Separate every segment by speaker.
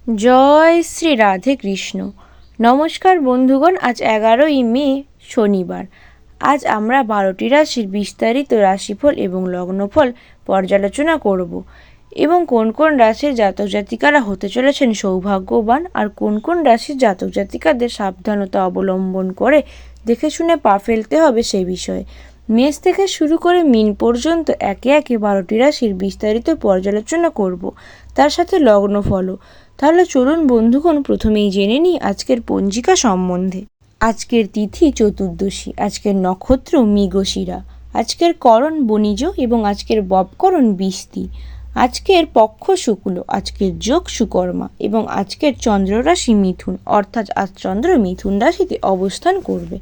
Speaker 1: জয় শ্রী রাধে কৃষ্ণ। নমস্কার বন্ধুগণ, আজ 11ই মে শনিবার। আজ আমরা 12টি রাশির বিস্তারিত রাশিফল এবং লগ্নফল পর্যালোচনা করব এবং কোন কোন রাশির জাতক জাতিকারা হতে চলেছেন সৌভাগ্যবান আর কোন কোন রাশির জাতক জাতিকাদের সাবধানতা অবলম্বন করে দেখে শুনে পা ফেলতে হবে সেই বিষয়ে। মেষ থেকে শুরু করে মীন পর্যন্ত একে একে 12টি রাশির বিস্তারিত পর্যালোচনা করব, তার সাথে লগ্নফলও। তাহলে চলুন বন্ধুগণ, প্রথমেই জেনে নিই আজকের পঞ্জিকা সম্বন্ধে। আজকের তিথি চতুর্দশী, আজকের নক্ষত্র মৃগশিরা, আজকের করণ বণিজ এবং আজকের ববকরণ বিস্তি, আজকের পক্ষ শুক্ল, আজকের যোগ সুকর্মা এবং আজকের চন্দ্র রাশি মিথুন, অর্থাৎ আজ চন্দ্র মিথুন রাশিতে অবস্থান করবে।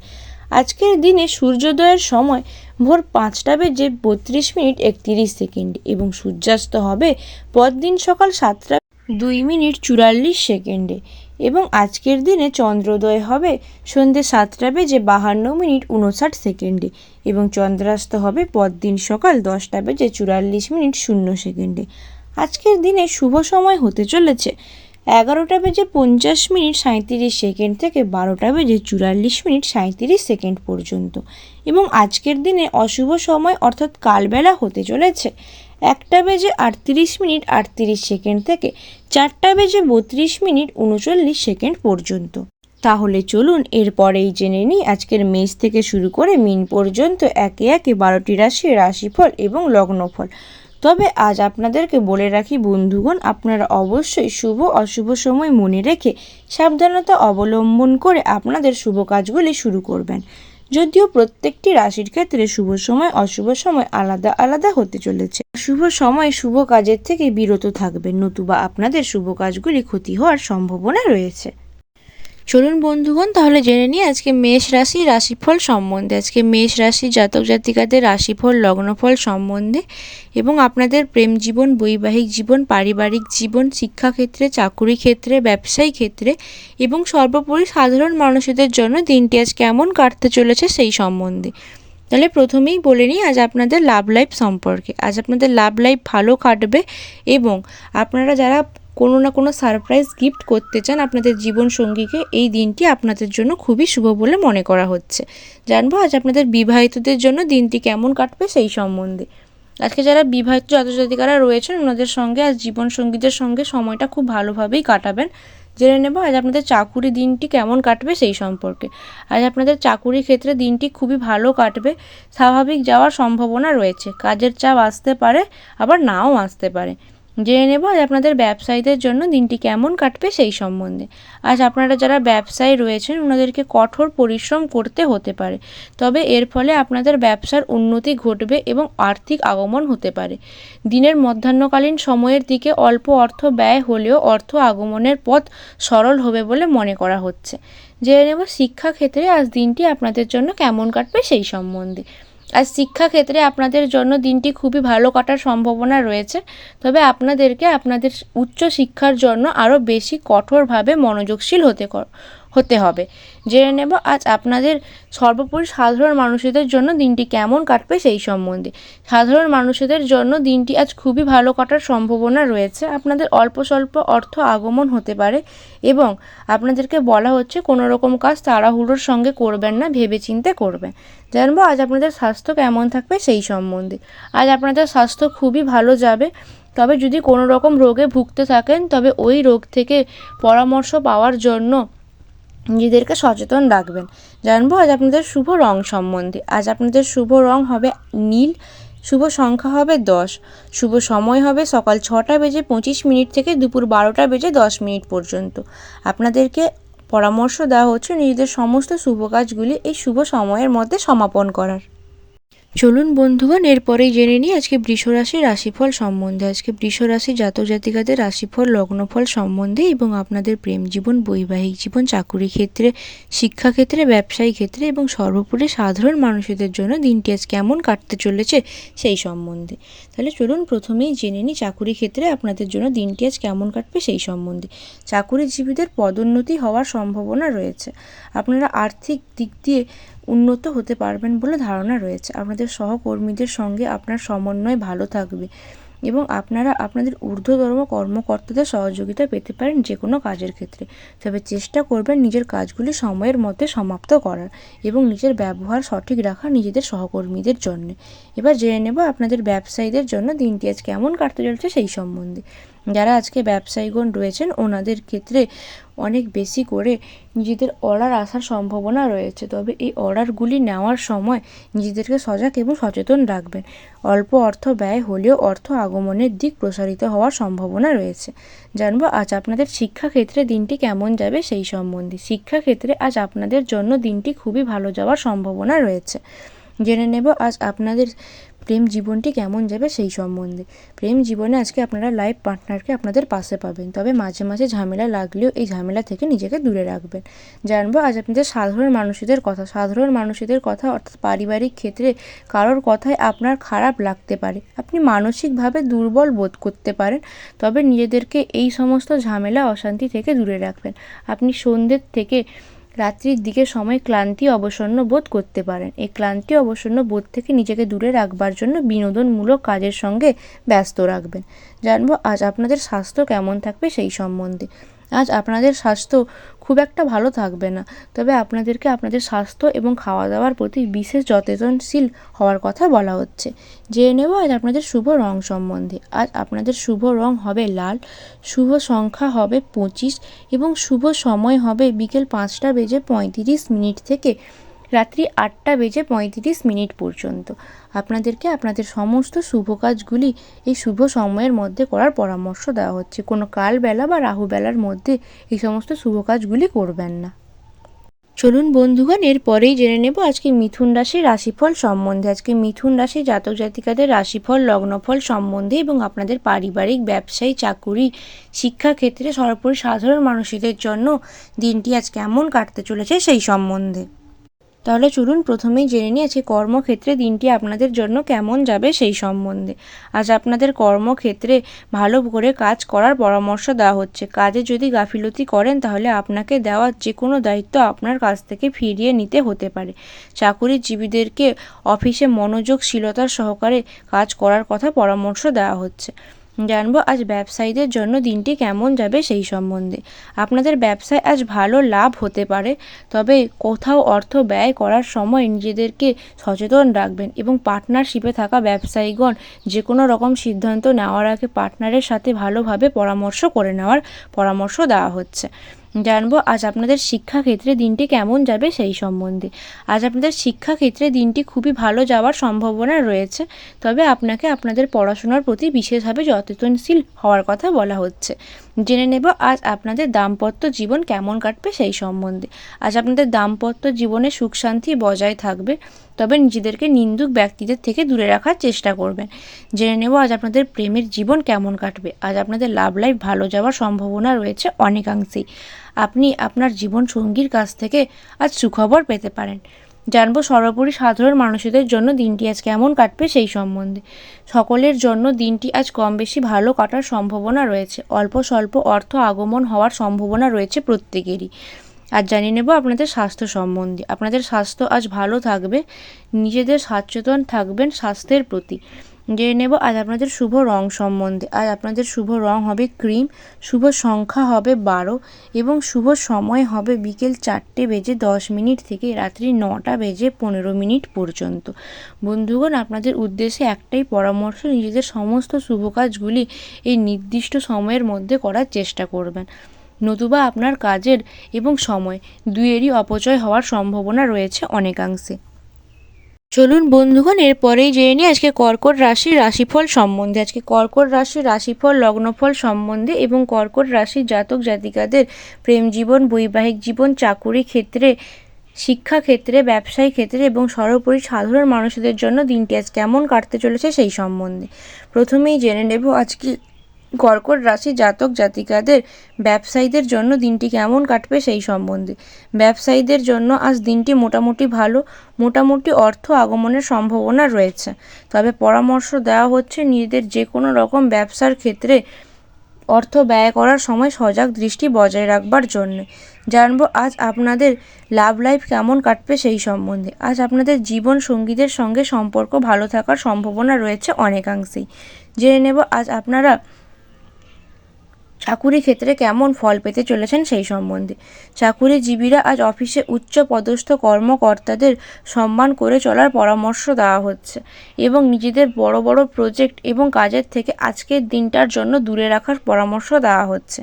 Speaker 1: আজকের দিনে সূর্যোদয়ের সময় ভোর 5:32:31 এবং সূর্যাস্ত হবে পরদিন সকাল 7:02:44 এবং আজকের দিনে চন্দ্রোদয় হবে সন্ধ্যে 7:52:59 এবং চন্দ্রাস্ত হবে পরদিন সকাল 10:44:00। আজকের দিনে শুভ সময় হতে চলেছে 11:50:37 থেকে 12:44:37 পর্যন্ত এবং আজকের দিনে অশুভ সময় অর্থাৎ কালবেলা হতে চলেছে 1:38:38 থেকে 4:32:39 পর্যন্ত। তাহলে চলুন এরপরেই জেনে নিই আজকের মেষ থেকে শুরু করে মীন পর্যন্ত একে একে 12টি রাশির রাশিফল এবং লগ্নফল। তবে আজ আপনাদেরকে বলে রাখি বন্ধুগণ, আপনারা অবশ্যই শুভ অশুভ সময় মনে রেখে সাবধানতা অবলম্বন করে আপনাদের শুভ কাজগুলি শুরু করবেন। যদিও প্রত্যেকটি রাশির ক্ষেত্রে শুভ সময় অশুভ সময় আলাদা আলাদা হতে চলেছে। শুভ সময় শুভ কাজের থেকে বিরত থাকবেন, নতুবা আপনাদের শুভ কাজগুলি ক্ষতি হওয়ার সম্ভাবনা রয়েছে। চলুন বন্ধুগণ, তাহলে জেনে নিই আজকে মেষ রাশি রাশিফল সম্বন্ধে। আজকে মেষ রাশি জাতক জাতিকাদের রাশিফল লগ্নফল সম্বন্ধে এবং আপনাদের প্রেম জীবন, বৈবাহিক জীবন, পারিবারিক জীবন, শিক্ষাক্ষেত্রে, চাকুরি ক্ষেত্রে, ব্যবসায়ী ক্ষেত্রে এবং সর্বোপরি সাধারণ মানুষদের জন্য দিনটি আজ কেমন কাটতে চলেছে সেই সম্বন্ধে। তাহলে প্রথমেই বলে নিই আজ আপনাদের লাভ লাইফ সম্পর্কে। আজ আপনাদের লাভ লাইফ ভালো কাটবে এবং আপনারা যারা কোনো না কোনো সারপ্রাইজ গিফট করতে চান আপনাদের জীবনসঙ্গীকে, এই দিনটি আপনাদের জন্য খুবই শুভ বলে মনে করা হচ্ছে। জানবো আজ আপনাদের বিবাহিতদের জন্য দিনটি কেমন কাটবে সেই সম্বন্ধে। আজকে যারা বিবাহিত জাতক জাতিকারা রয়েছেন ওনাদের সঙ্গে আজ জীবনসঙ্গীদের সঙ্গে সময়টা খুব ভালোভাবেই কাটাবেন। জেনে নেব আজ আপনাদের চাকুরি দিনটি কেমন কাটবে সেই সম্পর্কে। আজ আপনাদের চাকুরি ক্ষেত্রে দিনটি খুবই ভালো কাটবে, স্বাভাবিক যাওয়ার সম্ভাবনা রয়েছে। কাজের চাপ আসতে পারে, আবার নাও আসতে পারে। জেনে নেব আজ আপনাদের ব্যবসায়ীদের জন্য দিনটি কেমন কাটবে সেই সম্বন্ধে। আজ আপনারা যারা ব্যবসায়ী রয়েছেন ওনাদেরকে কঠোর পরিশ্রম করতে হতে পারে, তবে এর ফলে আপনাদের ব্যবসার উন্নতি ঘটবে এবং আর্থিক আগমন হতে পারে। দিনের মধ্যাহ্নকালীন সময়ের দিকে অল্প অর্থ ব্যয় হলেও অর্থ আগমনের পথ সরল হবে বলে মনে করা হচ্ছে। জেনে নেব শিক্ষাক্ষেত্রে আজ দিনটি আপনাদের জন্য কেমন কাটবে সেই সম্বন্ধে। আজ শিক্ষাক্ষেত্রে আপনাদের জন্য দিনটি খুবই ভালো কাটার সম্ভাবনা রয়েছে, তবে আপনাদেরকে আপনাদের উচ্চ শিক্ষার জন্য আরও বেশি কঠোরভাবে মনোযোগশীল হতে হবে। জেনে নেব আজ আপনাদের সর্বোপরি সাধারণ মানুষদের জন্য দিনটি কেমন কাটবে সেই সম্বন্ধে। সাধারণ মানুষদের জন্য দিনটি আজ খুবই ভালো কাটার সম্ভাবনা রয়েছে। আপনাদের অল্প স্বল্প অর্থ আগমন হতে পারে এবং আপনাদেরকে বলা হচ্ছে কোনো রকম কাজ তাড়াহুড়োর সঙ্গে করবেন না, ভেবেচিন্তে করবেন। জানবো আজ আপনাদের স্বাস্থ্য কেমন থাকবে সেই সম্বন্ধে। আজ আপনাদের স্বাস্থ্য খুবই ভালো যাবে, তবে যদি কোনো রকম রোগে ভুগতে থাকেন তবে ওই রোগ থেকে পরামর্শ পাওয়ার জন্য নিজেদেরকে সচেতন রাখবেন। জানবো আজ আপনাদের শুভ রং সম্বন্ধে। আজ আপনাদের শুভ রং হবে নীল, শুভ সংখ্যা হবে 10, শুভ সময় হবে সকাল 6:25 থেকে দুপুর 12:10 পর্যন্ত। আপনাদেরকে পরামর্শ দেওয়া হচ্ছে নিজেদের সমস্ত শুভ কাজগুলি এই শুভ সময়ের মধ্যে সমাপন করার। চলুন বন্ধুগণ এরপরেই জেনে নিই আজকে বৃষ রাশির রাশিফল সম্বন্ধে। আজকে বৃষ রাশি জাতক জাতিকাদের রাশিফল লগ্নফল সম্বন্ধে এবং আপনাদের প্রেম জীবন, বৈবাহিক জীবন, চাকুরি ক্ষেত্রে, শিক্ষাক্ষেত্রে, ব্যবসায়ী ক্ষেত্রে এবং সর্বোপরি সাধারণ মানুষদের জন্য দিনটি আজ কেমন কাটতে চলেছে সেই সম্বন্ধে। তাহলে চলুন প্রথমেই জেনে নিই চাকুরি ক্ষেত্রে আপনাদের জন্য দিনটি আজ কেমন কাটবে সেই সম্বন্ধে। চাকুরিজীবীদের পদোন্নতি হওয়ার সম্ভাবনা রয়েছে। আপনারা আর্থিক দিক দিয়ে উন্নত হতে পারবেন বলে ধারণা রয়েছে। আপনাদের সহকর্মীদের সঙ্গে আপনার সমন্বয় ভালো থাকবে এবং আপনারা আপনাদের ঊর্ধ্বতম কর্মকর্তাদের সহযোগিতা পেতে পারেন যে কোনো কাজের ক্ষেত্রে। তবে চেষ্টা করবেন নিজের কাজগুলি সময়ের মধ্যে সমাপ্ত করার এবং নিজের ব্যবহার সঠিক রাখা নিজেদের সহকর্মীদের জন্য। এবার জেনে নেব আপনাদের ব্যবসায়ীদের জন্য দিনটি আজ কেমন কাটতে চলেছে সেই সম্বন্ধে। যারা আজকে ব্যবসায়ীগণ রয়েছেন ওনাদের ক্ষেত্রে অনেক বেশি করে নিজেদের অর্ডার আসার সম্ভাবনা রয়েছে, তবে এই অর্ডারগুলি নেওয়ার সময় নিজেদেরকে সজাগ এবং সচেতন রাখবেন। অল্প অর্থ ব্যয় হলেও অর্থ আগমনের দিক প্রসারিত হওয়ার সম্ভাবনা রয়েছে। জানবো আজ আপনাদের শিক্ষাক্ষেত্রে দিনটি কেমন যাবে সেই সম্বন্ধে। শিক্ষাক্ষেত্রে আজ আপনাদের জন্য দিনটি খুবই ভালো যাওয়ার সম্ভাবনা রয়েছে। জেনে নেব আজ আপনাদের প্রেম জীবনটি কেমন যাবে সেই সম্বন্ধে। প্রেম জীবনে আজকে আপনারা লাইফ পার্টনারকে আপনাদের পাশে পাবেন, তবে মাঝে মাঝে ঝামেলা লাগলেও এই ঝামেলা থেকে নিজেকে দূরে রাখবেন। জানবো আজ আপনাদের সাধারণ মানুষদের কথা। সাধারণ মানুষদের কথা অর্থাৎ পারিবারিক ক্ষেত্রে কারোর কথায় আপনার খারাপ লাগতে পারে, আপনি মানসিকভাবে দুর্বল বোধ করতে পারেন, তবে নিজেদেরকে এই সমস্ত ঝামেলা অশান্তি থেকে দূরে রাখবেন। আপনি সন্ধ্যের থেকে রাত্রির দিকে সময় ক্লান্তি অবসন্ন বোধ করতে পারেন। এই ক্লান্তি অবসন্ন বোধ থেকে নিজেকে দূরে রাখবার জন্য বিনোদনমূলক কাজের সঙ্গে ব্যস্ত রাখবেন। জানবো আজ আপনাদের স্বাস্থ্য কেমন থাকবে সেই সম্বন্ধে। আজ আপনাদের স্বাস্থ্য খুব একটা ভালো থাকবে না, তবে আপনাদেরকে আপনাদের স্বাস্থ্য এবং খাওয়া দাওয়ার প্রতি বিশেষ যত্নশীল হওয়ার কথা বলা হচ্ছে। জেনে নেব আজ আপনাদের শুভ রং সম্বন্ধে। আজ আপনাদের শুভ রং হবে লাল, শুভ সংখ্যা হবে 25 এবং শুভ সময় হবে বিকেল 5:35 থেকে রাত্রি 8:35 পর্যন্ত। আপনাদেরকে আপনাদের সমস্ত শুভ কাজগুলি এই শুভ সময়ের মধ্যে করার পরামর্শ দেওয়া হচ্ছে। কোনো কালবেলা বা রাহুবেলার মধ্যে এই সমস্ত শুভ কাজগুলি করবেন না। চলুন বন্ধুগণ এরপরেই জেনে নেব আজকে মিথুন রাশির রাশিফল সম্বন্ধে। আজকে মিথুন রাশি জাতক জাতিকাদের রাশিফল লগ্নফল সম্বন্ধে এবং আপনাদের পারিবারিক, ব্যবসায়ী, চাকুরি, শিক্ষাক্ষেত্রে সর্বোপরি সাধারণ মানুষদের জন্য দিনটি আজ কেমন কাটতে চলেছে সেই সম্বন্ধে। তাহলে চলুন প্রথমেই জেনে নিই আজকে কর্মক্ষেত্রে দিনটি আপনাদের জন্য কেমন যাবে সেই সম্বন্ধে। আজ আপনাদের কর্মক্ষেত্রে ভালো করে কাজ করার পরামর্শ দেওয়া হচ্ছে। কাজে যদি গাফিলতি করেন তাহলে আপনাকে দেওয়া যে কোনো দায়িত্ব আপনার কাছ থেকে ফিরিয়ে নিতে হতে পারে। চাকুরিজীবীদেরকে অফিসে মনোযোগশীলতার সহকারে কাজ করার কথা পরামর্শ দেওয়া হচ্ছে। জানবো আজ ব্যবসায়ীদের জন্য দিনটি কেমন যাবে সেই সম্বন্ধে। আপনাদের ব্যবসায় আজ ভালো লাভ হতে পারে, তবে কোথাও অর্থ ব্যয় করার সময় নিজেদেরকে সচেতন রাখবেন এবং পার্টনারশিপে থাকা ব্যবসায়ীগণ যে কোনো রকম সিদ্ধান্ত নেওয়ার আগে পার্টনারের সাথে ভালোভাবে পরামর্শ করে নেওয়ার পরামর্শ দেওয়া হচ্ছে। জানবো আজ আপনাদের শিক্ষাক্ষেত্রে দিনটি কেমন যাবে সেই সম্বন্ধে। আজ আপনাদের শিক্ষাক্ষেত্রে দিনটি খুবই ভালো যাওয়ার সম্ভাবনা রয়েছে, তবে আপনাকে আপনাদের পড়াশোনার প্রতি বিশেষভাবে যত্নশীল হওয়ার কথা বলা হচ্ছে। জেনে নেব আজ আপনাদের দাম্পত্য জীবন কেমন কাটবে সেই সম্বন্ধে। আজ আপনাদের দাম্পত্য জীবনে সুখ শান্তি বজায় থাকবে, তবে নিজেদেরকে নিন্দুক ব্যক্তিদের থেকে দূরে রাখার চেষ্টা করবেন। জেনে নেব আজ আপনাদের প্রেমের জীবন কেমন কাটবে। আজ আপনাদের লাভ লাইফ ভালো যাওয়ার সম্ভাবনা রয়েছে অনেকাংশেই। আপনি আপনার জীবন সঙ্গীর কাছ থেকে আজ সুখবর পেতে পারেন। জানবো সর্বোপরি সাধারণ মানুষদের জন্য দিনটি আজ কেমন কাটবে সেই সম্বন্ধে। সকলের জন্য দিনটি আজ কম বেশি ভালো কাটার সম্ভাবনা রয়েছে। অল্প স্বল্প অর্থ আগমন হওয়ার সম্ভাবনা রয়েছে প্রত্যেকেরই। আজ জানিয়ে নেব আপনাদের স্বাস্থ্য সম্বন্ধে। আপনাদের স্বাস্থ্য আজ ভালো থাকবে, নিজেদের সচেতন থাকবেন স্বাস্থ্যের প্রতি। জেনে নেব আজ আপনাদের শুভ রং সম্বন্ধে। আজ আপনাদের শুভ রং হবে ক্রিম, শুভ সংখ্যা হবে 12 এবং শুভ সময় হবে বিকেল 4:10 থেকে রাত্রি 9:15 পর্যন্ত। বন্ধুগণ আপনাদের উদ্দেশ্যে একটাই পরামর্শ, নিজেদের সমস্ত শুভ কাজগুলি এই নির্দিষ্ট সময়ের মধ্যে করার চেষ্টা করবেন, নতুবা আপনার কাজের এবং সময় দুয়েরই অপচয় হওয়ার সম্ভাবনা রয়েছে অনেকাংশে। চলুন বন্ধুগণ এরপরেই জেনে নিই আজকে কর্কট রাশির রাশিফল সম্বন্ধে। আজকে কর্কট রাশির রাশিফল লগ্নফল সম্বন্ধে এবং কর্কট রাশির জাতক জাতিকাদের প্রেম জীবন, বৈবাহিক জীবন, চাকুরি ক্ষেত্রে, শিক্ষাক্ষেত্রে, ব্যবসায়ী ক্ষেত্রে এবং সর্বোপরি সাধারণ মানুষদের জন্য দিনটি আজ কেমন কাটতে চলেছে সেই সম্বন্ধে। প্রথমেই জেনে নেব আজকে কর্কট রাশি জাতক জাতিকাদের ব্যবসায়ীদের জন্য দিনটি কেমন কাটবে সেই সম্বন্ধে। ব্যবসায়ীদের জন্য আজ দিনটি মোটামুটি ভালো, মোটামুটি অর্থ আগমনের সম্ভাবনা রয়েছে, তবে পরামর্শ দেওয়া হচ্ছে নিজেদের যে কোনো রকম ব্যবসার ক্ষেত্রে অর্থ ব্যয় করার সময় সজাগ দৃষ্টি বজায় রাখবার জন্য। জানবো আজ আপনাদের লাভ লাইফ কেমন কাটবে সেই সম্বন্ধে। আজ আপনাদের জীবন সঙ্গীদের সঙ্গে সম্পর্ক ভালো থাকার সম্ভাবনা রয়েছে অনেকাংশেই। জেনে নেব আজ আপনারা চাকুরি ক্ষেত্রে কেমন ফল পেতে চলেছেন সেই সম্বন্ধে। চাকুরিজীবীরা আজ অফিসে উচ্চ পদস্থ কর্মকর্তাদের সম্মান করে চলার পরামর্শ দেওয়া হচ্ছে এবং নিজেদের বড় বড় প্রজেক্ট এবং কাজের থেকে আজকের দিনটার জন্য দূরে রাখার পরামর্শ দেওয়া হচ্ছে।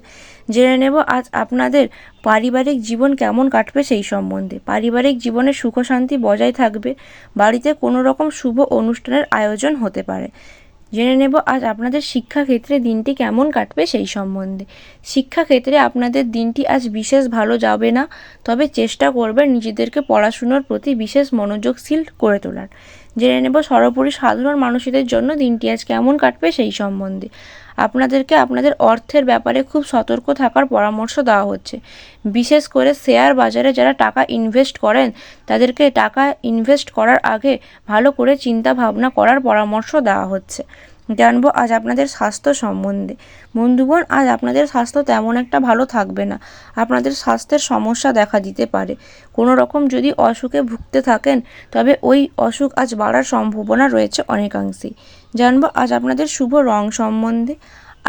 Speaker 1: জেনে নেব আজ আপনাদের পারিবারিক জীবন কেমন কাটবে সেই সম্বন্ধে। পারিবারিক জীবনে সুখ শান্তি বজায় থাকবে। বাড়িতে কোনো রকম শুভ অনুষ্ঠানের আয়োজন হতে পারে। জেনে নেব আজ আপনাদের শিক্ষাক্ষেত্রে দিনটি কেমন কাটবে সেই সম্বন্ধে। শিক্ষাক্ষেত্রে আপনাদের দিনটি আজ বিশেষ ভালো যাবে না, তবে চেষ্টা করবেন নিজেদেরকে পড়াশুনোর প্রতি বিশেষ মনোযোগশীল করে তোলার। জেনে নেব সর্বোপরি সাধারণ মানুষদের জন্য দিনটি আজ কেমন কাটবে সেই সম্বন্ধে। আপনাদেরকে আপনাদের অর্থের ব্যাপারে খুব সতর্ক থাকার পরামর্শ দেওয়া হচ্ছে। বিশেষ করে শেয়ার বাজারে যারা টাকা ইনভেস্ট করেন তাদেরকে টাকা ইনভেস্ট করার আগে ভালো করে চিন্তা ভাবনা করার পরামর্শ দেওয়া হচ্ছে। জানবো আজ আপনাদের স্বাস্থ্য সম্বন্ধে। বন্ধুগণ, আজ আপনাদের স্বাস্থ্য তেমন একটা ভালো থাকবে না। আপনাদের স্বাস্থ্যের সমস্যা দেখা দিতে পারে। কোনো রকম যদি অসুখে ভুগতে থাকেন তবে ওই অসুখ আজ বাড়ার সম্ভাবনা রয়েছে অনেকাংশেই। জানবো আজ আপনাদের শুভ রং সম্বন্ধে।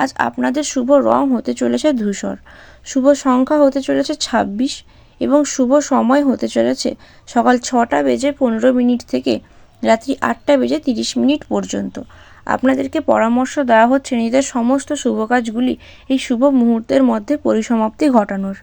Speaker 1: আজ আপনাদের শুভ রং হতে চলেছে ধূসর। শুভ সংখ্যা হতে চলেছে 26 এবং শুভ সময় হতে চলেছে সকাল 6:15 থেকে রাত্রি 8:30 পর্যন্ত। আপনাদেরকে পরামর্শ দেওয়া হচ্ছে নিজেদের সমস্ত শুভ কাজগুলি এই শুভ মুহূর্তের মধ্যে পরিসমাপ্তি ঘটানোর।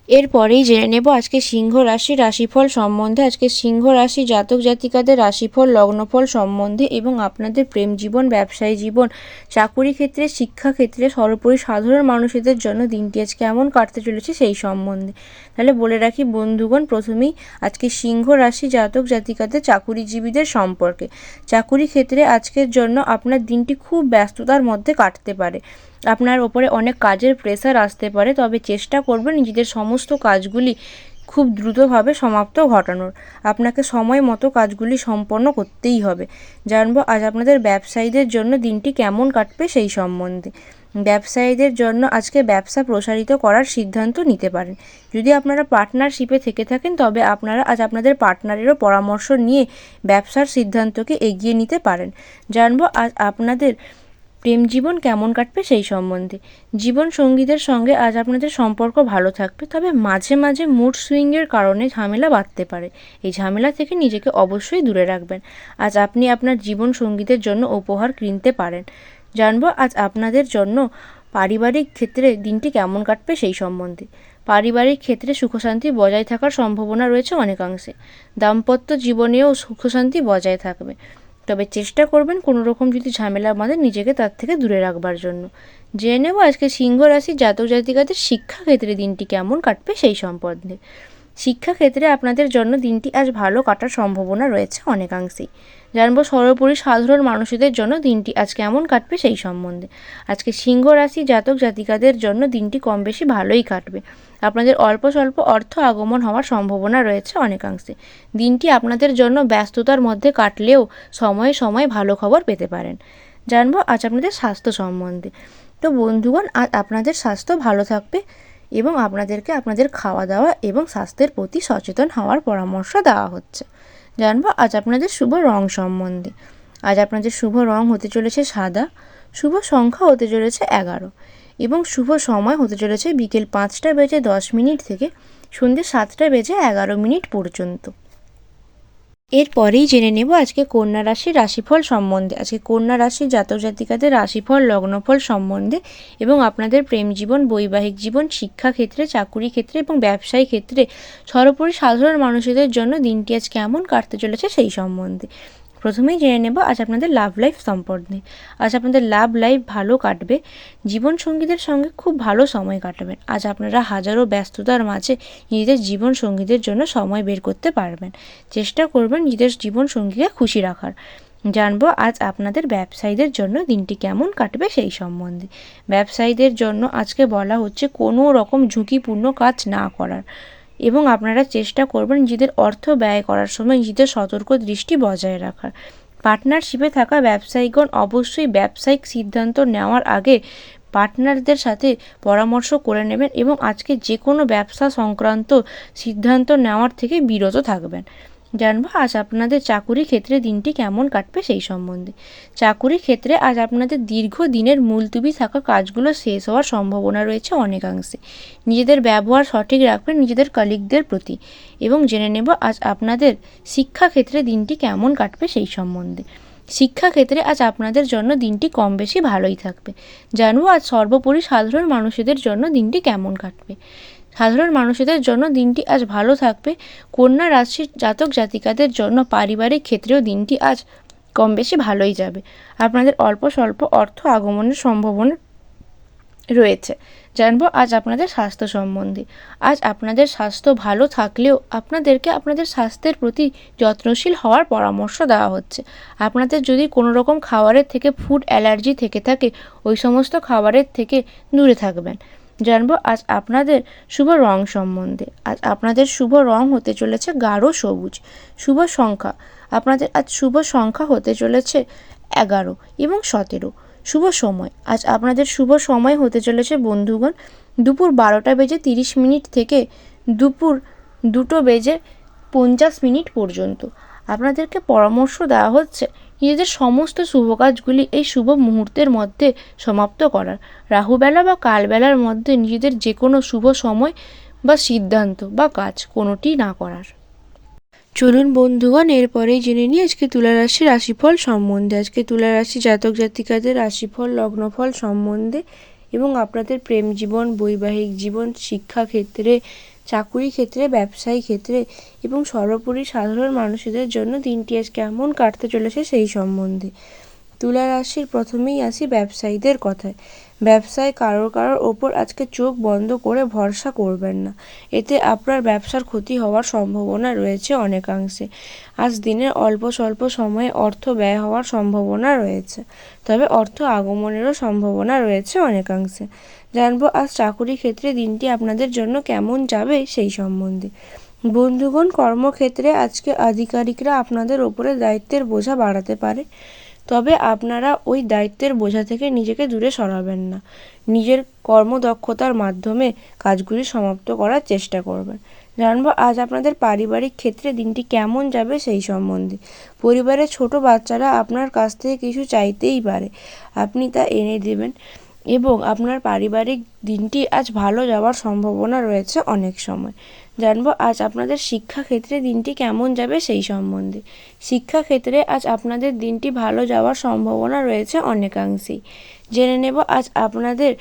Speaker 1: এরপরেই জেনে নেব আজকে সিংহ রাশির রাশিফল সম্বন্ধে। আজকে সিংহ রাশি জাতক জাতিকাদের রাশিফল, লগ্নফল সম্বন্ধে এবং আপনাদের প্রেম জীবন, ব্যবসায়ী জীবন, চাকুরি ক্ষেত্রে, শিক্ষাক্ষেত্রে, সর্বোপরি সাধারণ মানুষদের জন্য দিনটি আজ কেমন কাটতে চলেছে সেই সম্বন্ধে। তাহলে বলে রাখি বন্ধুগণ, প্রথমেই আজকে সিংহ রাশি জাতক জাতিকাদের চাকুরিজীবীদের সম্পর্কে। চাকুরি ক্ষেত্রে আজকের জন্য আপনার দিনটি খুব ব্যস্ততার মধ্যে কাটতে পারে। আপনার ওপরে অনেক কাজের প্রেসার আসতে পারে, তবে চেষ্টা করবেন নিজেদের সমস্ত কাজগুলি খুব দ্রুতভাবে সমাপ্ত ঘটানোর। আপনাকে সময় মতো কাজগুলি সম্পন্ন করতেই হবে। জানবো আজ আপনাদের ব্যবসায়ীদের জন্য দিনটি কেমন কাটবে সেই সম্বন্ধে। ব্যবসায়ীদের জন্য আজকে ব্যবসা প্রসারিত করার সিদ্ধান্ত নিতে পারেন। যদি আপনারা পার্টনারশিপে থেকে থাকেন তবে আপনারা আজ আপনাদের পার্টনারেরও পরামর্শ নিয়ে ব্যবসার সিদ্ধান্তকে এগিয়ে নিতে পারেন। জানবো আজ আপনাদের প্রেম জীবন কেমন কাটবে সেই সম্বন্ধে। জীবন সঙ্গীদের সঙ্গে আজ আপনাদের সম্পর্ক ভালো থাকবে, তবে মাঝে মাঝে মুড সুইংয়ের কারণে ঝামেলা বাঁধতে পারে। এই ঝামেলা থেকে নিজেকে অবশ্যই দূরে রাখবেন। আজ আপনি আপনার জীবন সঙ্গীদের জন্য উপহার কিনতে পারেন। জানবো আজ আপনাদের জন্য পারিবারিক ক্ষেত্রে দিনটি কেমন কাটবে সেই সম্বন্ধে। পারিবারিক ক্ষেত্রে সুখশান্তি বজায় থাকার সম্ভাবনা রয়েছে অনেকাংশে। দাম্পত্য জীবনেও সুখশান্তি বজায় থাকবে, তবে চেষ্টা করবেন কোনো রকম যদি ঝামেলা বাঁধে নিজেকে তার থেকে দূরে রাখবার জন্য। জেনে নেব আজকে সিংহ রাশির জাতক জাতিকাদের শিক্ষাক্ষেত্রে দিনটি কেমন কাটবে সেই সম্বন্ধে। শিক্ষাক্ষেত্রে আপনাদের জন্য দিনটি আজ ভালো কাটার সম্ভাবনা রয়েছে অনেকাংশেই। জানবো সর্বোপরি সাধারণ মানুষদের জন্য দিনটি আজ কেমন কাটবে সেই সম্বন্ধে। আজকে সিংহ রাশি জাতক জাতিকাদের জন্য দিনটি কম বেশি ভালোই কাটবে। আপনাদের অল্প স্বল্প অর্থ আগমন হওয়ার সম্ভাবনা রয়েছে অনেকাংশে। দিনটি আপনাদের জন্য ব্যস্ততার মধ্যে কাটলেও সময়ে সময়ে ভালো খবর পেতে পারেন। জানবো আজ আপনাদের স্বাস্থ্য সম্বন্ধে। তো বন্ধুগণ, আজ আপনাদের স্বাস্থ্য ভালো থাকবে এবং আপনাদেরকে আপনাদের খাওয়া দাওয়া এবং স্বাস্থ্যের প্রতি সচেতন হওয়ার পরামর্শ দেওয়া হচ্ছে। জানবো আজ আপনাদের শুভ রং সম্বন্ধে। আজ আপনাদের শুভ রং হতে চলেছে সাদা, শুভ সংখ্যা হতে চলেছে 11 এবং শুভ সময় হতে চলেছে বিকেল 5:10 থেকে সন্ধ্যে 7:11 পর্যন্ত। এরপরেই জেনে নেব আজকে কন্যা রাশির রাশিফল সম্বন্ধে। আজকে কন্যা রাশির জাতক জাতিকাদের রাশিফল, লগ্নফল সম্বন্ধে এবং আপনাদের প্রেম জীবন, বৈবাহিক জীবন, শিক্ষাক্ষেত্রে, চাকুরি ক্ষেত্রে এবং ব্যবসায়ী ক্ষেত্রে সর্বোপরি সাধারণ মানুষদের জন্য দিনটি আজ কেমন কাটতে চলেছে সেই সম্বন্ধে। প্রথমেই জেনে নেব আজ আপনাদের লাভ লাইফ সম্পর্কে। আজ আপনাদের লাভ লাইফ ভালো কাটবে। জীবনসঙ্গীদের সঙ্গে খুব ভালো সময় কাটাবেন। আজ আপনারা হাজারো ব্যস্ততার মাঝে নিজেদের জীবনসঙ্গীদের জন্য সময় বের করতে পারবেন। চেষ্টা করবেন নিজেদের জীবনসঙ্গীকে খুশি রাখার। জানবো আজ আপনাদের ব্যবসায়ীদের জন্য দিনটি কেমন কাটবে সেই সম্বন্ধে। ব্যবসায়ীদের জন্য আজকে বলা হচ্ছে কোনো রকম ঝুঁকিপূর্ণ কাজ না করার এবং আপনারা চেষ্টা করবেন নিজেদের অর্থ ব্যয় করার সময় নিজেদের সতর্ক দৃষ্টি বজায় রাখার। পার্টনারশিপে থাকা ব্যবসায়ীগণ অবশ্যই ব্যবসায়িক সিদ্ধান্ত নেওয়ার আগে পার্টনারদের সাথে পরামর্শ করে নেবেন এবং আজকে যে কোনো ব্যবসা সংক্রান্ত সিদ্ধান্ত নেওয়ার থেকে বিরত থাকবেন। জানবো আজ আপনাদের চাকুরি ক্ষেত্রে দিনটি কেমন কাটবে সেই সম্বন্ধে। চাকুরি ক্ষেত্রে আজ আপনাদের দীর্ঘদিনের মুলতুবি থাকা কাজগুলো শেষ হওয়ার সম্ভাবনা রয়েছে অনেকাংশে। নিজেদের ব্যবহার সঠিক রাখবেন নিজেদের কলিগদের প্রতি। এবং জেনে নেব আজ আপনাদের শিক্ষাক্ষেত্রে দিনটি কেমন কাটবে সেই সম্বন্ধে। শিক্ষাক্ষেত্রে আজ আপনাদের জন্য দিনটি কম বেশি ভালোই থাকবে। জানবো আজ সর্বোপরি সাধারণ মানুষদের জন্য দিনটি কেমন কাটবে। সাধারণ মানুষদের জন্য দিনটি আজ ভালো থাকবে। কন্যা রাশির জাতক জাতিকাদের জন্য পারিবারিক ক্ষেত্রেও দিনটি আজ কম বেশি ভালোই যাবে। আপনাদের অল্প স্বল্প অর্থ আগমনের সম্ভাবনা রয়েছে। জানবো আজ আপনাদের স্বাস্থ্য সম্বন্ধে। আজ আপনাদের স্বাস্থ্য ভালো থাকলেও আপনাদেরকে আপনাদের স্বাস্থ্যের প্রতি যত্নশীল হওয়ার পরামর্শ দেওয়া হচ্ছে। আপনাদের যদি কোনো রকম খাবারের থেকে ফুড অ্যালার্জি থেকে থাকে ওই সমস্ত খাবারের থেকে দূরে থাকবেন। জানবো আজ আপনাদের শুভ রং সম্বন্ধে। আজ আপনাদের শুভ রং হতে চলেছে গাঢ় সবুজ। শুভ সংখ্যা আপনাদের আজ শুভ সংখ্যা হতে চলেছে 11 এবং 17। শুভ সময় আজ আপনাদের শুভ সময় হতে চলেছে বন্ধুগণ দুপুর 12:30 থেকে দুপুর 2:50 পর্যন্ত। আপনাদেরকে পরামর্শ দেওয়া হচ্ছে নিজেদের সমস্ত শুভ কাজগুলি এই শুভ মুহূর্তের মধ্যে সমাপ্ত করার। রাহুবেলা বা কালবেলার মধ্যে নিজেদের যে কোনো শুভ সময় বা সিদ্ধান্ত বা কাজ কোনোটি না করার। চলুন বন্ধুগণ এরপরেই জেনে নিই আজকে তুলা রাশির রাশিফল সম্বন্ধে। আজকে তুলা রাশি জাতক জাতিকাদের রাশিফল লগ্নফল সম্বন্ধে এবং আপনাদের প্রেম জীবন, বৈবাহিক জীবন, শিক্ষাক্ষেত্রে, চাকুরি ক্ষেত্রে, ব্যবসায়ী ক্ষেত্রে এবং সর্বোপরি সাধারণ মানুষদের জন্য দিনটি আজ কেমন কাটতে চলেছে সেই সম্বন্ধে। তুলা রাশির প্রথমেই আসি ব্যবসায়ীদের কথায়। ব্যবসায় কারোর ওপর আজকে চোখ বন্ধ করে ভরসা করবেন না, এতে আপনার ব্যবসার ক্ষতি হওয়ার সম্ভাবনা রয়েছে অনেকাংশে। আজ দিনের অল্প স্বল্প সময়ে অর্থ ব্যয় হওয়ার সম্ভাবনা রয়েছে, তবে অর্থ আগমনেরও সম্ভাবনা রয়েছে অনেকাংশে। জানবো আজ চাকুরি ক্ষেত্রে দিনটি আপনাদের জন্য কেমন যাবে সেই সম্বন্ধে। বন্ধুগণ কর্মক্ষেত্রে আজকে আধিকারিকরা আপনাদের ওপরে দায়িত্বের বোঝা বাড়াতে পারে, তবে আপনারা ওই দায়িত্বের বোঝা থেকে নিজেকে দূরে সরাবেন না। নিজের কর্মদক্ষতার মাধ্যমে কাজগুলি সমাপ্ত করার চেষ্টা করবেন। জানবো আজ আপনাদের পারিবারিক ক্ষেত্রে দিনটি কেমন যাবে সেই সম্বন্ধে। পরিবারের ছোট বাচ্চারা আপনার কাছ থেকে কিছু চাইতেই পারে, আপনি তা এনে দেবেন এবং আপনার পারিবারিক দিনটি আজ ভালো যাওয়ার সম্ভাবনা রয়েছে অনেক সময়। জানবো আজ আপনাদের শিক্ষাক্ষেত্রে দিনটি কেমন যাবে সেই সম্বন্ধে। শিক্ষাক্ষেত্রে আজ আপনাদের দিনটি ভালো যাওয়ার সম্ভাবনা রয়েছে অনেকাংশেই। জেনে নেব আজ আপনাদের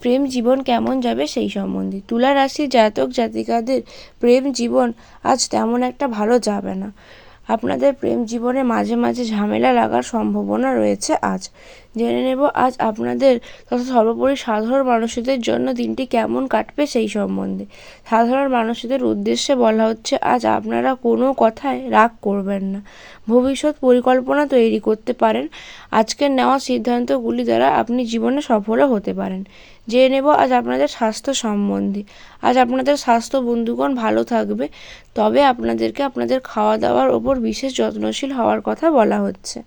Speaker 1: প্রেম জীবন কেমন যাবে সেই সম্বন্ধে। তুলা রাশির জাতক জাতিকাদের প্রেম জীবন আজ তেমন একটা ভালো যাবে না। আপনাদের প্রেম জীবনে মাঝে মাঝে ঝামেলা লাগার সম্ভাবনা রয়েছে আজ। জেনে নেব আজ আপনাদের তথা সর্বোপরি সাধারণ মানুষদের জন্য দিনটি কেমন কাটবে সেই সম্বন্ধে। সাধারণ মানুষদের উদ্দেশ্যে বলা হচ্ছে আজ আপনারা কোনো কথায় রাগ করবেন না, ভবিষ্যৎ পরিকল্পনা তৈরি করতে পারেন। আজকের নেওয়া সিদ্ধান্তগুলি দ্বারা আপনি জীবনে সফলও হতে পারেন। জেনে নেব আজ আপনাদের স্বাস্থ্য সম্বন্ধে। আজ আপনাদের স্বাস্থ্য বন্ধুগণ ভালো থাকবে, তবে আপনাদেরকে আপনাদের খাওয়া দাওয়ার ওপর বিশেষ যত্নশীল হওয়ার কথা বলা হচ্ছে।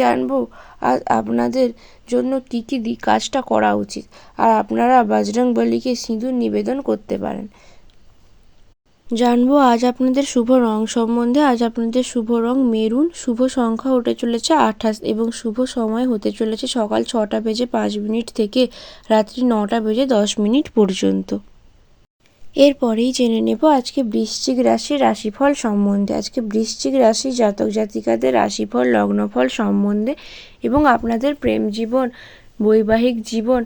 Speaker 1: জানবো আজ আপনাদের জন্য কী কী কাজটা করা উচিত, আর আপনারা বজরংবলীকে সিঁদুর নিবেদন করতে পারেন। জানবো আজ আপনাদের শুভ রং সম্বন্ধে। আজ আপনাদের শুভ রং মেরুন। শুভ সংখ্যা হতে চলেছে 28 এবং শুভ সময় হতে চলেছে সকাল 6:05 থেকে রাত্রি 9:10 পর্যন্ত। এরপরেই জেনে নেব আজকে বৃশ্চিক রাশির রাশিফল সম্বন্ধে। আজকে বৃশ্চিক রাশির জাতক জাতিকাদের রাশিফল লগ্নফল সম্বন্ধে এবং আপনাদের প্রেম জীবন, বৈবাহিক জীবন,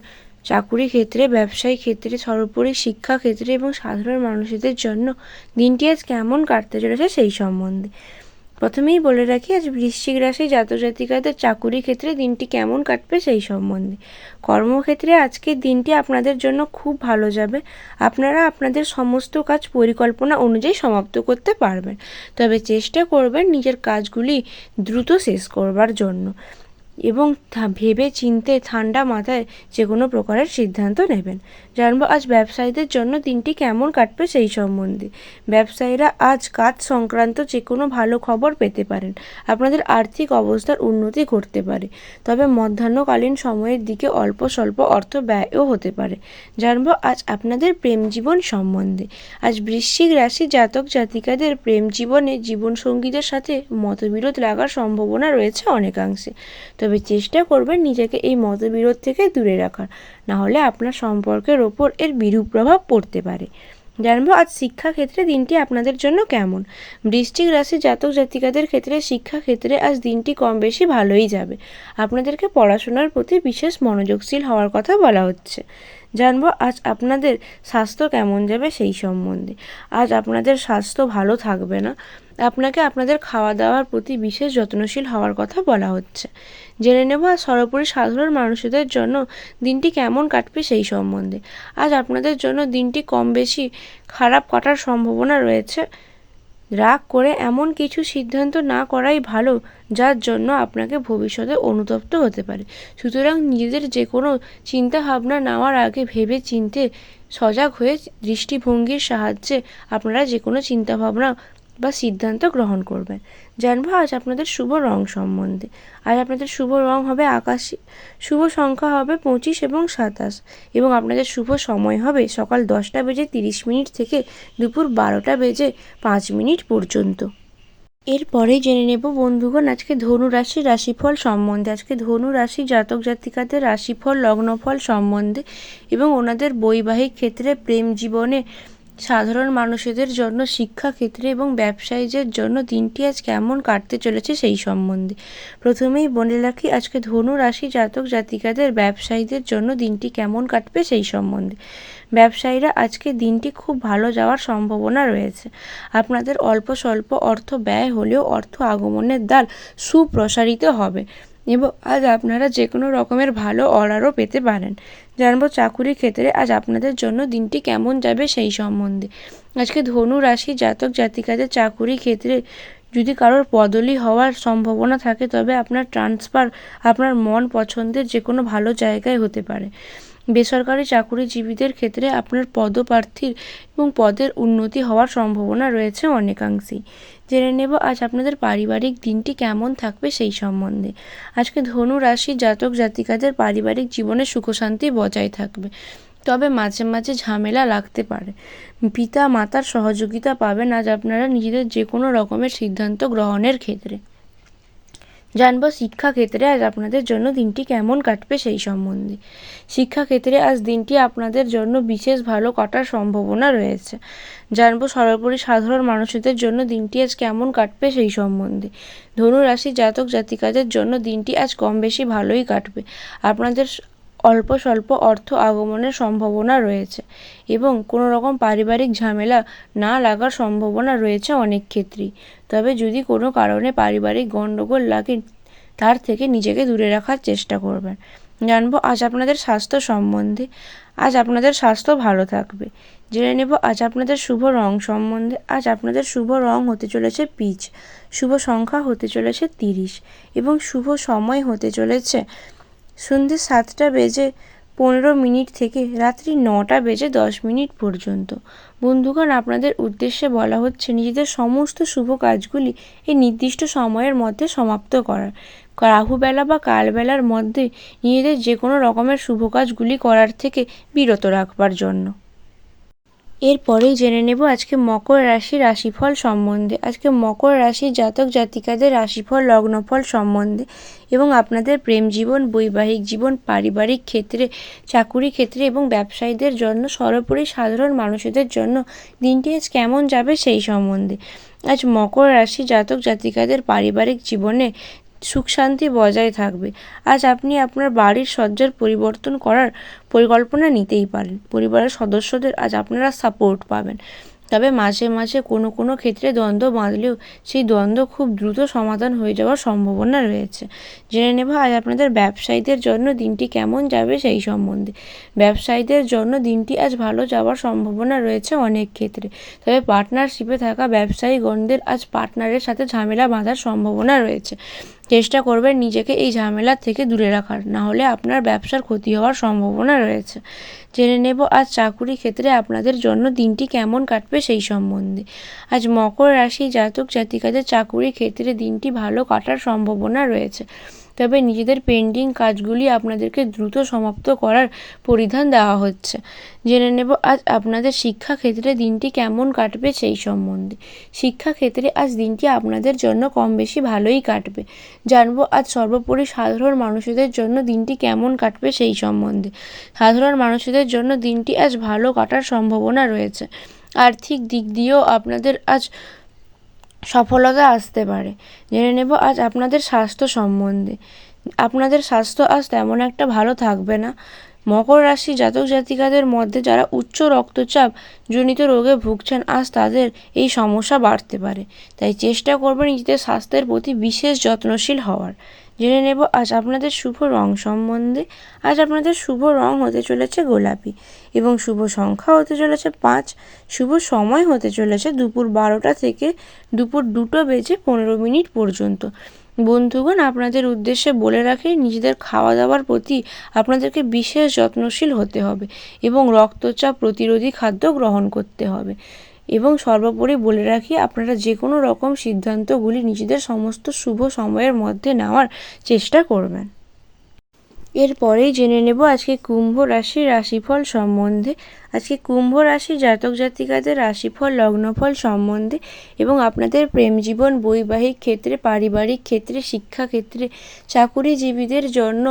Speaker 1: চাকুরি ক্ষেত্রে, ব্যবসায়িক ক্ষেত্রে, সর্বোপরি শিক্ষা ক্ষেত্রে এবং সাধারণ মানুষদের জন্য দিনটি আজ কেমন কাটতে চলেছে সেই সম্বন্ধে। প্রথমেই বলে রাখি আজ বৃশ্চিক রাশি জাতক জাতিকাদের চাকুরি ক্ষেত্রে দিনটি কেমন কাটবে সেই সম্বন্ধে। কর্মক্ষেত্রে আজকের দিনটি আপনাদের জন্য খুব ভালো যাবে। আপনারা আপনাদের সমস্ত কাজ পরিকল্পনা অনুযায়ী সমাপ্ত করতে পারবেন, তবে চেষ্টা করবেন নিজের কাজগুলি দ্রুত শেষ করবার জন্য। এবং ভেবে চিন্তে ঠান্ডা মাথায় যে কোনো প্রকারের সিদ্ধান্ত নেবেন। জানবো আজ ব্যবসায়ীদের জন্য দিনটি কেমন কাটবে সেই সম্বন্ধে। ব্যবসায়ীরা আজ কাজ সংক্রান্ত যে কোনো ভালো খবর পেতে পারেন। আপনাদের আর্থিক অবস্থার উন্নতি ঘটতে পারে, তবে মধ্যাহ্নকালীন সময়ের দিকে অল্প স্বল্প অর্থ ব্যয়ও হতে পারে। জানবো আজ আপনাদের প্রেম জীবন সম্বন্ধে। আজ বৃশ্চিক রাশি জাতক জাতিকাদের প্রেম জীবনে জীবনসঙ্গীদের সাথে মতবিরোধ লাগার সম্ভাবনা রয়েছে অনেকাংশে, তবে চেষ্টা করবেন নিজেকে এই মতবিরোধ থেকে দূরে রাখার, না হলে আপনার সম্পর্কের ওপর এর বিরূপ প্রভাব পড়তে পারে। জানবো আজ শিক্ষাক্ষেত্রে দিনটি আপনাদের জন্য কেমন। বৃশ্চিক রাশি জাতক জাতিকাদের ক্ষেত্রে শিক্ষাক্ষেত্রে আজ দিনটি কম বেশি ভালোই যাবে। আপনাদেরকে পড়াশোনার প্রতি বিশেষ মনোযোগশীল হওয়ার কথা বলা হচ্ছে। জানবো আজ আপনাদের স্বাস্থ্য কেমন যাবে সেই সম্বন্ধে। আজ আপনাদের স্বাস্থ্য ভালো থাকবে না, আপনাকে আপনাদের খাওয়া দাওয়ার প্রতি বিশেষ যত্নশীল হওয়ার কথা বলা হচ্ছে। জেনে নেব আজ সর্বোপরি সাধারণ মানুষদের জন্য দিনটি কেমন কাটবে সেই সম্বন্ধে। আজ আপনাদের জন্য দিনটি কম বেশি খারাপ কাটার সম্ভাবনা রয়েছে। রাগ করে এমন কিছু সিদ্ধান্ত না করাই ভালো যার জন্য আপনাকে ভবিষ্যতে অনুতপ্ত হতে পারে। সুতরাং নিজেদের যে কোনো চিন্তা ভাবনা নেওয়ার আগে ভেবে চিন্তে সজাগ হয়ে দৃষ্টিভঙ্গির সাহায্যে আপনারা যে কোনো চিন্তাভাবনা বা সিদ্ধান্ত গ্রহণ করবেন। জানবো আজ আপনাদের শুভ রং সম্বন্ধে। আজ আপনাদের শুভ রং হবে আকাশী, শুভ সংখ্যা হবে 25 এবং 27 এবং আপনাদের শুভ সময় হবে সকাল 10:30 থেকে দুপুর 12:05 পর্যন্ত। এরপরেই জেনে নেব বন্ধুগণ আজকে ধনু রাশির রাশিফল সম্বন্ধে। আজকে ধনু রাশি জাতক জাতিকাদের রাশিফল লগ্নফল সম্বন্ধে এবং ওনাদের বৈবাহিক ক্ষেত্রে প্রেম জীবনে সাধারণ মানুষদের জন্য শিক্ষাক্ষেত্রে এবং ব্যবসায়ীদের জন্য দিনটি আজ কেমন কাটতে চলেছে সেই সম্বন্ধে। প্রথমেই বলে রাখি আজকে ধনু রাশি জাতক জাতিকাদের ব্যবসায়ীদের জন্য দিনটি কেমন কাটবে সেই সম্বন্ধে। ব্যবসায়ীরা আজকে দিনটি খুব ভালো যাওয়ার সম্ভাবনা রয়েছে। আপনাদের অল্প স্বল্প অর্থ ব্যয় হলেও অর্থ আগমনের দ্বার সুপ্রসারিত হবে এবং আজ আপনারা যে কোনো রকমের ভালো অর্ডারও পেতে পারেন। জানবো চাকুরি ক্ষেত্রে আজ আপনাদের জন্য দিনটি কেমন যাবে সেই সম্বন্ধে। আজকে ধনু রাশি জাতক জাতিকাদের চাকুরি ক্ষেত্রে যদি কারোর বদলি হওয়ার সম্ভাবনা থাকে, তবে আপনার ট্রান্সফার আপনার মন পছন্দের যে কোনো ভালো জায়গায় হতে পারে। বেসরকারি চাকুরিজীবীদের ক্ষেত্রে আপনার পদপ্রার্থীর এবং পদের উন্নতি হওয়ার সম্ভাবনা রয়েছে অনেকাংশেই। জেনে নেব আজ আপনাদের পারিবারিক দিনটি কেমন থাকবে সেই সম্বন্ধে। আজকে ধনু রাশি জাতক জাতিকাদের পারিবারিক জীবনে সুখ শান্তি বজায় থাকবে, তবে মাঝে মাঝে ঝামেলা লাগতে পারে। পিতা মাতার সহযোগিতা পাবেন আজ আপনারা নিজেদের যে কোনো রকমের সিদ্ধান্ত গ্রহণের ক্ষেত্রে। জানবো শিক্ষাক্ষেত্রে আজ আপনাদের জন্য দিনটি কেমন কাটবে সেই সম্বন্ধে। শিক্ষাক্ষেত্রে আজ দিনটি আপনাদের জন্য বিশেষ ভালো কাটার সম্ভাবনা রয়েছে। জানবো সর্বোপরি সাধারণ মানুষদের জন্য দিনটি আজ কেমন কাটবে সেই সম্বন্ধে। ধনু রাশি জাতক জাতিকাদের জন্য দিনটি আজ কম বেশি ভালোই কাটবে। আপনাদের অল্প স্বল্প অর্থ আগমনের সম্ভাবনা রয়েছে এবং কোনো রকম পারিবারিক ঝামেলা না লাগার সম্ভাবনা রয়েছে অনেক ক্ষেত্রেই। তবে যদি কোনো কারণে পারিবারিক গণ্ডগোল লাগে তার থেকে নিজেকে দূরে রাখার চেষ্টা করবেন। জানবো আজ আপনাদের স্বাস্থ্য সম্বন্ধে। আজ আপনাদের স্বাস্থ্য ভালো থাকবে। জেনে নেব আজ আপনাদের শুভ রং সম্বন্ধে। আজ আপনাদের শুভ রং হতে চলেছে পিচ, শুভ সংখ্যা হতে চলেছে 30 এবং শুভ সময় হতে চলেছে সন্ধ্যে 7:15 থেকে রাত্রি 9:10 পর্যন্ত। বন্ধুগণ আপনাদের উদ্দেশ্যে বলা হচ্ছে নিজেদের সমস্ত শুভ কাজগুলি এই নির্দিষ্ট সময়ের মধ্যে সমাপ্ত করার। রাহুবেলা বা কালবেলার মধ্যে নিজেদের যে কোনো রকমের শুভ কাজগুলি করার থেকে বিরত রাখবার জন্য। এরপরেই জেনে নেব আজকে মকর রাশির রাশিফল সম্বন্ধে। আজকে মকর রাশির জাতক জাতিকাদের রাশিফল লগ্নফল সম্বন্ধে এবং আপনাদের প্রেম জীবন, বৈবাহিক জীবন, পারিবারিক ক্ষেত্রে, চাকুরি ক্ষেত্রে এবং ব্যবসায়ীদের জন্য সর্বোপরি সাধারণ মানুষদের জন্য দিনটি আজ কেমন যাবে সেই সম্বন্ধে। আজ মকর রাশি জাতক জাতিকাদের পারিবারিক জীবনে সুখ শান্তি বজায় থাকবে। আজ আপনি আপনার বাড়ির সজ্জার পরিবর্তন করার পরিকল্পনা নিতেই পারেন। পরিবারের সদস্যদের আজ আপনারা সাপোর্ট পাবেন, তবে মাঝে মাঝে কোনো কোনো ক্ষেত্রে দ্বন্দ্ব বাঁধলেও সেই দ্বন্দ্ব খুব দ্রুত সমাধান হয়ে যাওয়ার সম্ভাবনা রয়েছে। জেনে নেব আজ আপনাদের ব্যবসায়ীদের জন্য দিনটি কেমন যাবে সেই সম্বন্ধে। ব্যবসায়ীদের জন্য দিনটি আজ ভালো যাওয়ার সম্ভাবনা রয়েছে অনেক ক্ষেত্রে, তবে পার্টনারশিপে থাকা ব্যবসায়ীগণদের আজ পার্টনারের সাথে ঝামেলা বাঁধার সম্ভাবনা রয়েছে। চেষ্টা করবেন নিজেকে এই ঝামেলার থেকে দূরে রাখার, না হলে আপনার ব্যবসার ক্ষতি হওয়ার সম্ভাবনা রয়েছে। জেনে নেব আজ চাকুরি ক্ষেত্রে আপনাদের জন্য দিনটি কেমন কাটবে সেই সম্বন্ধে। আজ মকর রাশি জাতক জাতিকাদের চাকুরি ক্ষেত্রে দিনটি ভালো কাটার সম্ভাবনা রয়েছে, তবে নিজেদের পেন্ডিং কাজগুলি আপনাদেরকে দ্রুত সমাপ্ত করার পরিধান দেওয়া হচ্ছে। জেনে নেব আজ আপনাদের শিক্ষাক্ষেত্রে দিনটি কেমন কাটবে সেই সম্বন্ধে। শিক্ষাক্ষেত্রে আজ দিনটি আপনাদের জন্য কম বেশি ভালোই কাটবে। জানবো আজ সর্বোপরি সাধারণ মানুষদের জন্য দিনটি কেমন কাটবে সেই সম্বন্ধে। সাধারণ মানুষদের জন্য দিনটি আজ ভালো কাটার সম্ভাবনা রয়েছে। আর্থিক দিক দিয়েও আপনাদের আজ সফলতা আসতে পারে। জেনে নেব আজ আপনাদের স্বাস্থ্য সম্বন্ধে। আপনাদের স্বাস্থ্য আজ তেমন একটা ভালো থাকবে না। মকর রাশি জাতক জাতিকাদের মধ্যে যারা উচ্চ রক্তচাপ জনিত রোগে ভুগছেন, আজ তাদের এই সমস্যা বাড়তে পারে, তাই চেষ্টা করবেন নিজেদের স্বাস্থ্যের প্রতি বিশেষ যত্নশীল হওয়ার। জেনে নেব আজ আপনাদের শুভ রং সম্বন্ধে। আজ আপনাদের শুভ রং হতে চলেছে গোলাপি এবং শুভ সংখ্যা হতে চলেছে 5। শুভ সময় হতে চলেছে দুপুর 12টা থেকে দুপুর 2:15 পর্যন্ত। বন্ধুগণ, আপনাদের উদ্দেশ্যে বলে রাখি, নিজেদের খাওয়া দাওয়ার প্রতি আপনাদেরকে বিশেষ যত্নশীল হতে হবে এবং রক্তচাপ প্রতিরোধী খাদ্য গ্রহণ করতে হবে। এবং সর্বোপরি বলে রাখি, আপনারা যে কোনো রকম সিদ্ধান্তগুলি নিজেদের সমস্ত শুভ সময়ের মধ্যে নেওয়ার চেষ্টা করবেন। এরপরেই জেনে নেব আজকে কুম্ভ রাশির রাশিফল সম্বন্ধে। আজকে কুম্ভ রাশি জাতক জাতিকাদের রাশিফল লগ্নফল সম্বন্ধে এবং আপনাদের প্রেম জীবন, বৈবাহিক ক্ষেত্রে, পারিবারিক ক্ষেত্রে, শিক্ষাক্ষেত্রে, চাকুরিজীবীদের জন্য,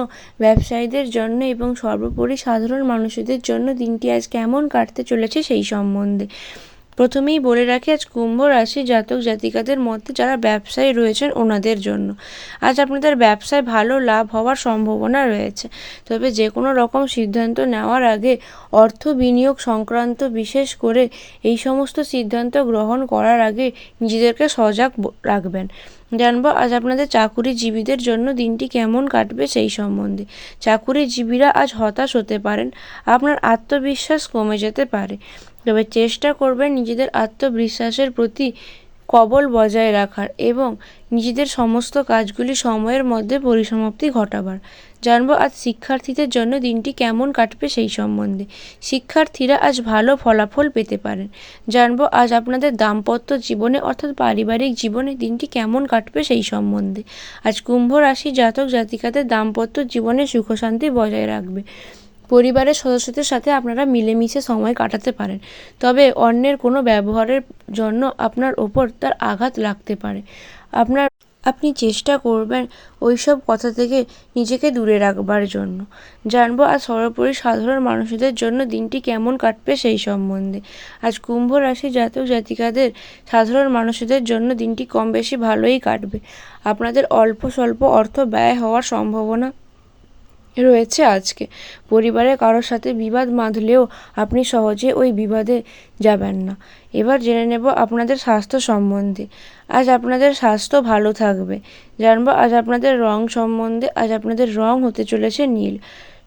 Speaker 1: ব্যবসায়ীদের জন্য এবং সর্বোপরি সাধারণ মানুষদের জন্য দিনটি আজ কেমন কাটতে চলেছে সেই সম্বন্ধে। প্রথমেই বলে রাখি, আজ কুম্ভ রাশি জাতক জাতিকাদের মধ্যে যারা ব্যবসায়ী রয়েছেন ওনাদের জন্য আজ আপনাদের ব্যবসায় ভালো লাভ হওয়ার সম্ভাবনা রয়েছে, তবে যে কোনো রকম সিদ্ধান্ত নেওয়ার আগে অর্থ বিনিয়োগ সংক্রান্ত বিশেষ করে এই সমস্ত সিদ্ধান্ত গ্রহণ করার আগে নিজেদেরকে সজাগ রাখবেন। জানবো আজ আপনাদের চাকুরিজীবীদের জন্য দিনটি কেমন কাটবে সেই সম্বন্ধে। চাকুরিজীবীরা আজ হতাশ হতে পারেন, আপনার আত্মবিশ্বাস কমে যেতে পারে, তবে চেষ্টা করবেন নিজেদের আত্মবিশ্বাসের প্রতি কবল বজায় রাখার এবং নিজেদের সমস্ত কাজগুলি সময়ের মধ্যে পরিসমাপ্তি ঘটাবার। জানবো আজ শিক্ষার্থীদের জন্য দিনটি কেমন কাটবে সেই সম্বন্ধে। শিক্ষার্থীরা আজ ভালো ফলাফল পেতে পারেন। জানবো আজ আপনাদের দাম্পত্য জীবনে অর্থাৎ পারিবারিক জীবনে দিনটি কেমন কাটবে সেই সম্বন্ধে। আজ কুম্ভ রাশি জাতক জাতিকাদের দাম্পত্য জীবনে সুখ শান্তি বজায় রাখবে। পরিবারের সদস্যদের সাথে আপনারা মিলেমিশে সময় কাটাতে পারেন, তবে অন্যের কোনো ব্যবহারের জন্য আপনার ওপর তার আঘাত লাগতে পারে। আপনি চেষ্টা করবেন ওইসব কথা থেকে নিজেকে দূরে রাখবার জন্য। জানবো আজ সর্বোপরি সাধারণ মানুষদের জন্য দিনটি কেমন কাটবে সেই সম্বন্ধে। আজ কুম্ভ রাশি জাতক জাতিকাদের সাধারণ মানুষদের জন্য দিনটি কম বেশি ভালোই কাটবে। আপনাদের অল্প স্বল্প অর্থ ব্যয় হওয়ার সম্ভাবনা রয়েছে আজকে। পরিবারের কারোর সাথে বিবাদ বাঁধলেও আপনি সহজে ওই বিবাদে যাবেন না। এবার জেনে নেব আপনাদের স্বাস্থ্য সম্বন্ধে। আজ আপনাদের স্বাস্থ্য ভালো থাকবে। জানবো আজ আপনাদের রং সম্বন্ধে। আজ আপনাদের রং হতে চলেছে নীল।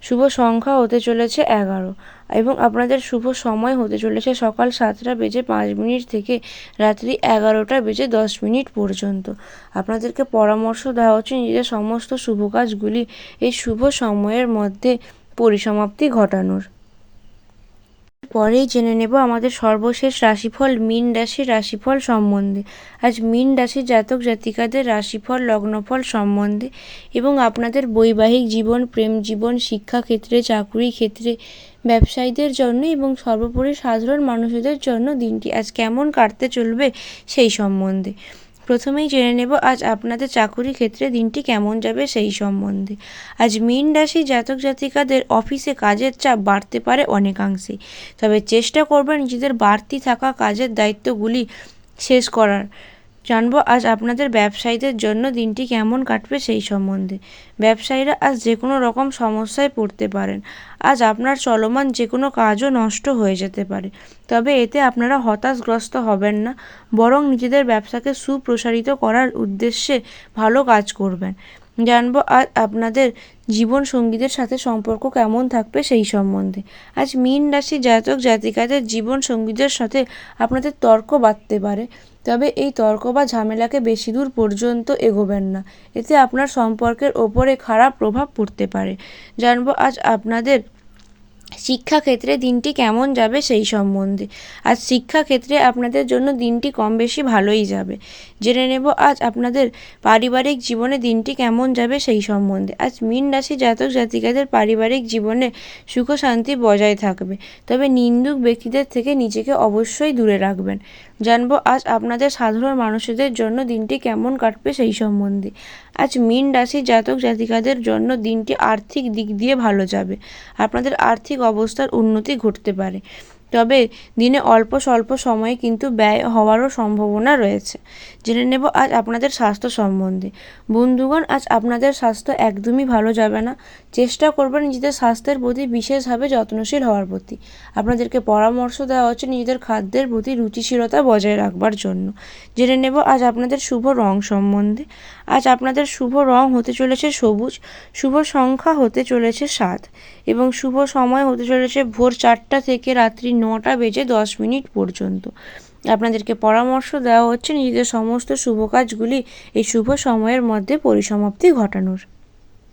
Speaker 1: শুভ সংখ্যা হতে চলেছে 11 এবং আপনাদের শুভ সময় হতে চলেছে সকাল 7:05 থেকে রাত্রি 11:10 পর্যন্ত। আপনাদেরকে পরামর্শ দেওয়া হচ্ছে নিজেদের সমস্ত শুভ কাজগুলি এই শুভ সময়ের মধ্যে পরিসমাপ্তি ঘটানোর। পরেই জেনে নেব আমাদের সর্বশেষ রাশিফল মীন রাশির রাশিফল সম্বন্ধে। আজ মীন রাশির জাতক জাতিকাদের রাশিফল লগ্নফল সম্বন্ধে এবং আপনাদের বৈবাহিক জীবন, প্রেম জীবন, শিক্ষাক্ষেত্রে, চাকুরি ক্ষেত্রে, ব্যবসায়ীদের জন্য এবং সর্বোপরি সাধারণ মানুষদের জন্য দিনটি আজ কেমন কাটতে চলবে সেই সম্বন্ধে। প্রথমেই জেনে নেব আজ আপনাদের চাকুরি ক্ষেত্রে দিনটি কেমন যাবে সেই সম্বন্ধে। আজ মীন রাশি জাতক জাতিকাদের অফিসে কাজের চাপ বাড়তে পারে অনেকাংশেই, তবে চেষ্টা করবেন নিজেদের বাড়তি থাকা কাজের দায়িত্বগুলি শেষ করার। জানবো আজ আপনাদের ব্যবসায়ীদের জন্য দিনটি কেমন কাটবে সেই সম্বন্ধে। ব্যবসায়ীরা আজ যে কোনো রকম সমস্যায় পড়তে পারেন। আজ আপনার চলমান যে কোনো কাজও নষ্ট হয়ে যেতে পারে, তবে এতে আপনারা হতাশগ্রস্ত হবেন না, বরং নিজেদের ব্যবসাকে সুপ্রসারিত করার উদ্দেশ্যে ভালো কাজ করবেন। জানবো আজ আপনাদের জীবন সঙ্গীদের সাথে সম্পর্ক কেমন থাকবে সেই সম্বন্ধে। আজ মীন রাশি জাতক জাতিকাদের জীবন সঙ্গীদের সাথে আপনাদের তর্ক বাড়তে পারে, তবে এই তর্ক বা ঝামেলাকে বেশি দূর পর্যন্ত এগোবেন না, এতে আপনার সম্পর্কের ওপরে খারাপ প্রভাব পড়তে পারে। জানবো আজ আপনাদের শিক্ষাক্ষেত্রে দিনটি কেমন যাবে সেই সম্বন্ধে। আজ শিক্ষাক্ষেত্রে আপনাদের জন্য দিনটি কম বেশি ভালোই যাবে। জেনে নেব আজ আপনাদের পারিবারিক জীবনে দিনটি কেমন যাবে সেই সম্বন্ধে। আজ মীন রাশি জাতক জাতিকাদের পারিবারিক জীবনে সুখ শান্তি বজায় থাকবে, তবে নিন্দুক ব্যক্তিদের থেকে নিজেকে অবশ্যই দূরে রাখবেন। জানবো আজ আপনাদের সাধারণ মানুষদের জন্য দিনটি কেমন কাটবে সেই সম্বন্ধে। আজ মীন রাশির জাতক জাতিকাদের জন্য দিনটি আর্থিক দিক দিয়ে ভালো যাবে। আপনাদের আর্থিক অবস্থার উন্নতি ঘটতে পারে, তবে দিনে অল্প স্বল্প সময়ে কিন্তু ব্যয় হওয়ারও সম্ভাবনা রয়েছে। জেনে নেব আজ আপনাদের স্বাস্থ্য সম্বন্ধে। বন্ধুগণ, আজ আপনাদের স্বাস্থ্য একদমই ভালো যাবে না। চেষ্টা করবেন নিজেদের স্বাস্থ্যের প্রতি বিশেষভাবে যত্নশীল হওয়ার প্রতি। আপনাদেরকে পরামর্শ দেওয়া হচ্ছে নিজেদের খাদ্যের প্রতি রুচিশীলতা বজায় রাখবার জন্য। জেনে নেব আজ আপনাদের শুভ রং সম্বন্ধে। আজ আপনাদের শুভ রং হতে চলেছে সবুজ, শুভ সংখ্যা হতে চলেছে 7 এবং শুভ সময় হতে চলেছে ভোর 4টা থেকে রাত্রি 9টা বেজে 10 মিনিট পর্যন্ত। আপনাদেরকে পরামর্শ দেওয়া হচ্ছে নিজেদের সমস্ত শুভ কাজগুলি এই শুভ সময়ের মধ্যে পরিসমাপ্তি ঘটানোর।